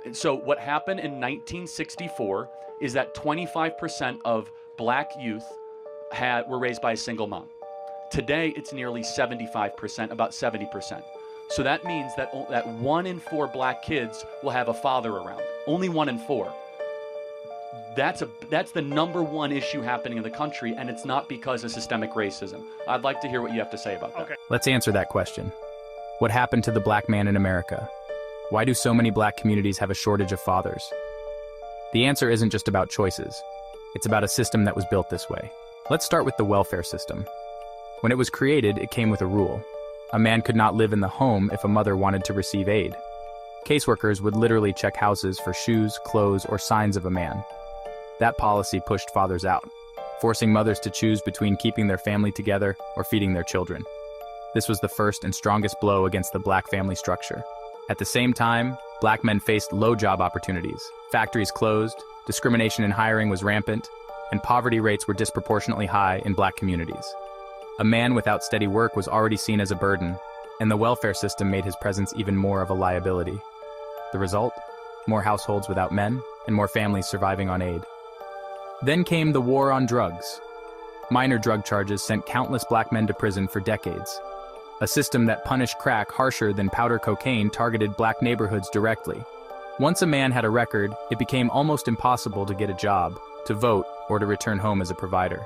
And so what happened in 1964 is that 25% of black youth were raised by a single mom. Today, it's nearly 75%, about 70%. So that means that 1 in 4 black kids will have a father around. Only 1 in 4. That's the number one issue happening in the country, and it's not because of systemic racism. I'd like to hear what you have to say about that. Okay. Let's answer that question. What happened to the black man in America? Why do so many black communities have a shortage of fathers? The answer isn't just about choices. It's about a system that was built this way. Let's start with the welfare system. When it was created, it came with a rule. A man could not live in the home if a mother wanted to receive aid. Caseworkers would literally check houses for shoes, clothes, or signs of a man. That policy pushed fathers out, forcing mothers to choose between keeping their family together or feeding their children. This was the first and strongest blow against the black family structure. At the same time, black men faced low job opportunities. Factories closed, discrimination in hiring was rampant, and poverty rates were disproportionately high in black communities. A man without steady work was already seen as a burden, and the welfare system made his presence even more of a liability. The result? More households without men, and more families surviving on aid. Then came the war on drugs. Minor drug charges sent countless black men to prison for decades. A system that punished crack harsher than powder cocaine targeted black neighborhoods directly. Once a man had a record, it became almost impossible to get a job, to vote, or to return home as a provider.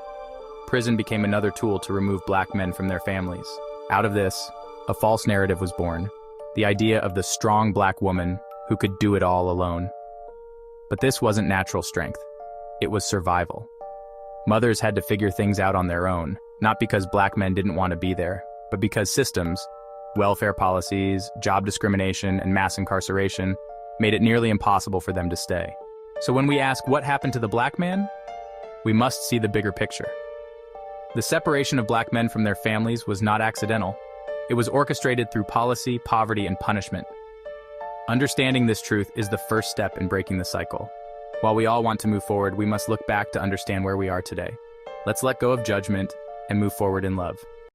Prison became another tool to remove black men from their families. Out of this, a false narrative was born, the idea of the strong black woman who could do it all alone. But this wasn't natural strength. It was survival. Mothers had to figure things out on their own, not because black men didn't want to be there, but because systems, welfare policies, job discrimination, and mass incarceration made it nearly impossible for them to stay. So when we ask what happened to the black man, we must see the bigger picture. The separation of black men from their families was not accidental. It was orchestrated through policy, poverty, and punishment. Understanding this truth is the first step in breaking the cycle. While we all want to move forward, we must look back to understand where we are today. Let's let go of judgment and move forward in love.